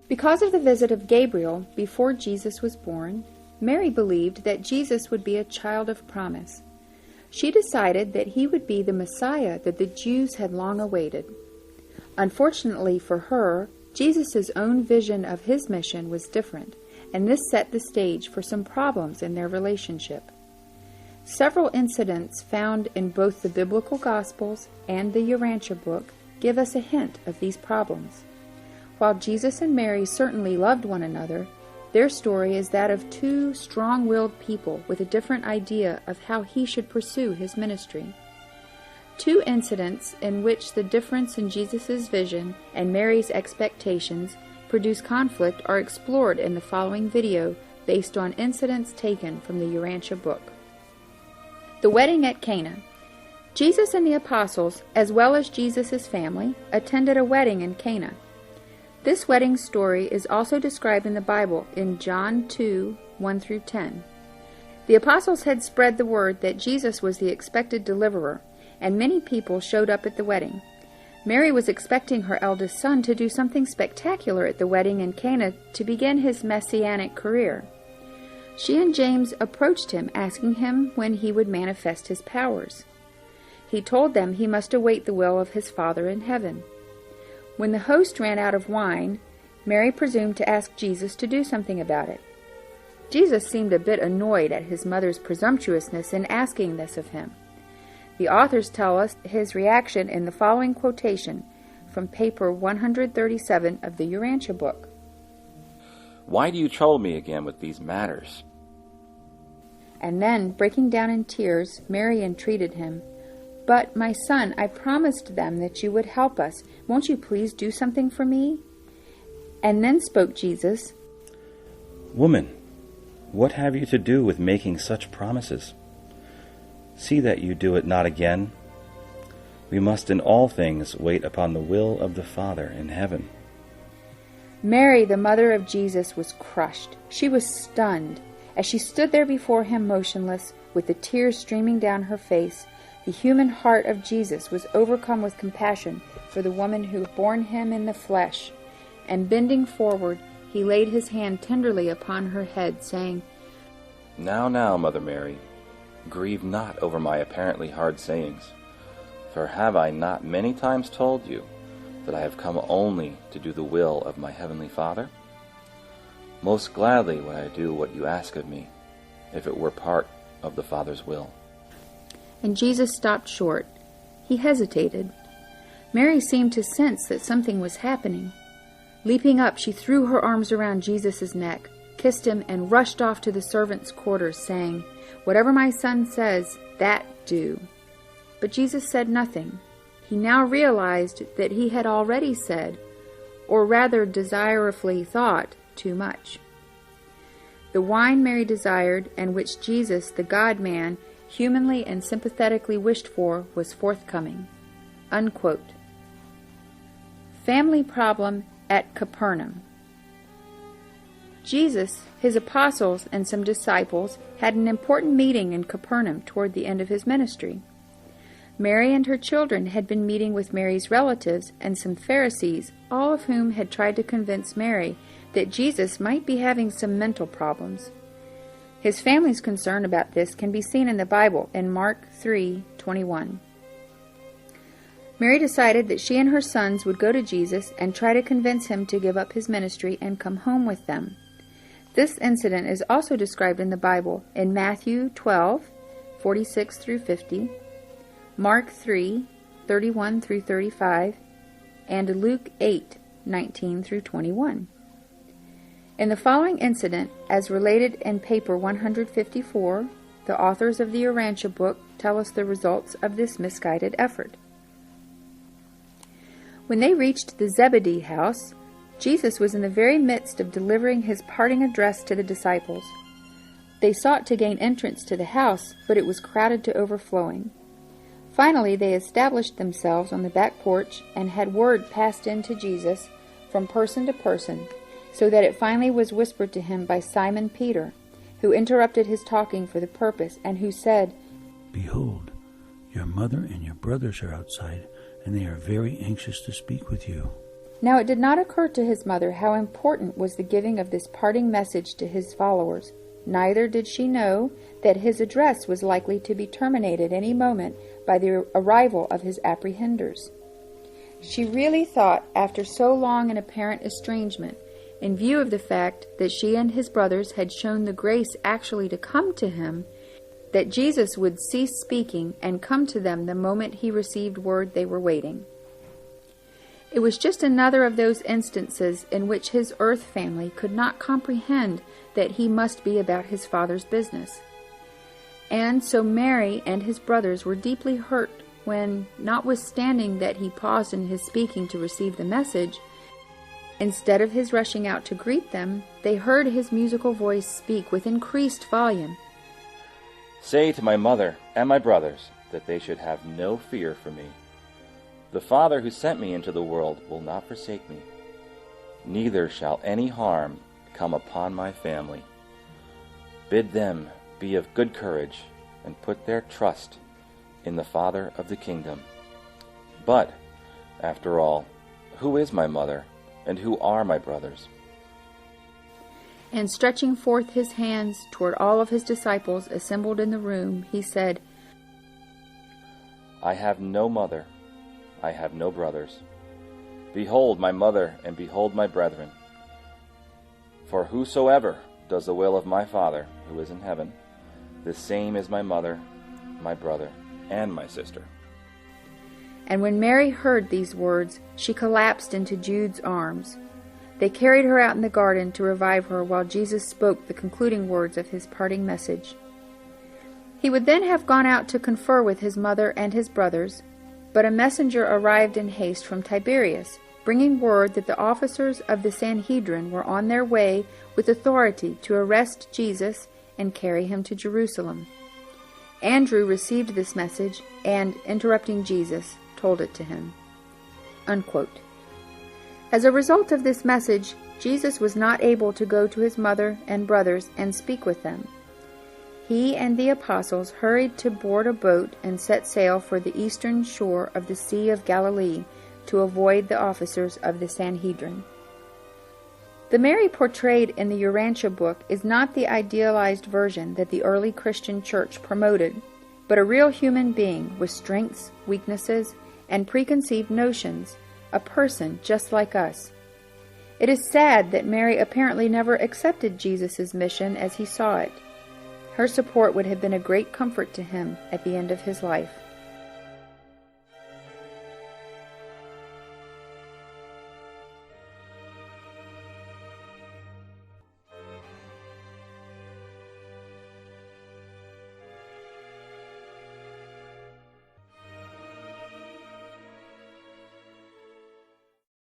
Because of the visit of Gabriel before Jesus was born, Mary believed that Jesus would be a child of promise. She decided that he would be the Messiah that the Jews had long awaited. Unfortunately for her, Jesus' own vision of his mission was different, and this set the stage for some problems in their relationship. Several incidents found in both the biblical Gospels and the Urantia book give us a hint of these problems. While Jesus and Mary certainly loved one another, their story is that of two strong-willed people with a different idea of how he should pursue his ministry. Two incidents in which the difference in Jesus' vision and Mary's expectations produce conflict are explored in the following video based on incidents taken from the Urantia book. The wedding at Cana. Jesus and the apostles, as well as Jesus' family, attended a wedding in Cana. This wedding story is also described in the Bible in John 2, 1-10. The apostles had spread the word that Jesus was the expected deliverer, and many people showed up at the wedding. Mary was expecting her eldest son to do something spectacular at the wedding in Cana to begin his messianic career. She and James approached him, asking him when he would manifest his powers. He told them he must await the will of his Father in heaven. When the host ran out of wine, Mary presumed to ask Jesus to do something about it. Jesus seemed a bit annoyed at his mother's presumptuousness in asking this of him. The authors tell us his reaction in the following quotation from paper 137 of the Urantia book. "Why do you trouble me again with these matters?" And then, breaking down in tears, Mary entreated him, "But, my son, I promised them that you would help us. Won't you please do something for me?" And then spoke Jesus, "Woman, what have you to do with making such promises? See that you do it not again. We must in all things wait upon the will of the Father in heaven." Mary, the mother of Jesus, was crushed. She was stunned. As she stood there before him motionless, with the tears streaming down her face, the human heart of Jesus was overcome with compassion for the woman who had borne him in the flesh, and bending forward, he laid his hand tenderly upon her head, saying, Now, Mother Mary, grieve not over my apparently hard sayings, for have I not many times told you that I have come only to do the will of my heavenly Father? Most gladly would I do what you ask of me, if it were part of the Father's will. And Jesus stopped short. He hesitated. Mary seemed to sense that something was happening. Leaping up, she threw her arms around Jesus' neck, kissed him, and rushed off to the servants' quarters, saying, "Whatever my son says, that do." But Jesus said nothing. He now realized that he had already said, or rather desirefully thought, too much. The wine Mary desired, and which Jesus, the God-man, humanly and sympathetically wished for, was forthcoming. Unquote. Family problem at Capernaum. Jesus, his apostles, and some disciples had an important meeting in Capernaum toward the end of his ministry. Mary and her children had been meeting with Mary's relatives and some Pharisees, all of whom had tried to convince Mary that Jesus might be having some mental problems. His family's concern about this can be seen in the Bible in Mark 3:21. Mary decided that she and her sons would go to Jesus and try to convince him to give up his ministry and come home with them. This incident is also described in the Bible in Matthew 12:46-50, Mark 3:31-35, and Luke 8:19-21. In the following incident, as related in paper 154, the authors of the Urantia book tell us the results of this misguided effort. When they reached the Zebedee house, Jesus was in the very midst of delivering his parting address to the disciples. They sought to gain entrance to the house, but it was crowded to overflowing. Finally, they established themselves on the back porch and had word passed in to Jesus from person to person, so that it finally was whispered to him by Simon Peter, who interrupted his talking for the purpose, and who said, "Behold, your mother and your brothers are outside, and they are very anxious to speak with you." Now it did not occur to his mother how important was the giving of this parting message to his followers. Neither did she know that his address was likely to be terminated any moment by the arrival of his apprehenders. She really thought, after so long an apparent estrangement, in view of the fact that she and his brothers had shown the grace actually to come to him, that Jesus would cease speaking and come to them the moment he received word they were waiting. It was just another of those instances in which his earth family could not comprehend that he must be about his Father's business. And so Mary and his brothers were deeply hurt when, notwithstanding that he paused in his speaking to receive the message, instead of his rushing out to greet them, they heard his musical voice speak with increased volume. "Say to my mother and my brothers that they should have no fear for me. The Father who sent me into the world will not forsake me. Neither shall any harm come upon my family. Bid them be of good courage and put their trust in the Father of the kingdom. But, after all, who is my mother, and who are my brothers?" And stretching forth his hands toward all of his disciples assembled in the room, he said, "I have no mother, I have no brothers. Behold my mother, and behold my brethren. For whosoever does the will of my Father who is in heaven, the same is my mother, my brother, and my sister." And when Mary heard these words, she collapsed into Jude's arms. They carried her out in the garden to revive her while Jesus spoke the concluding words of his parting message. He would then have gone out to confer with his mother and his brothers, but a messenger arrived in haste from Tiberias, bringing word that the officers of the Sanhedrin were on their way with authority to arrest Jesus and carry him to Jerusalem. Andrew received this message and, interrupting Jesus, told it to him. Unquote. As a result of this message, Jesus was not able to go to his mother and brothers and speak with them. He and the apostles hurried to board a boat and set sail for the eastern shore of the Sea of Galilee to avoid the officers of the Sanhedrin. The Mary portrayed in the Urantia book is not the idealized version that the early Christian church promoted, but a real human being with strengths, weaknesses, and preconceived notions, a person just like us. It is sad that Mary apparently never accepted Jesus' mission as he saw it. Her support would have been a great comfort to him at the end of his life.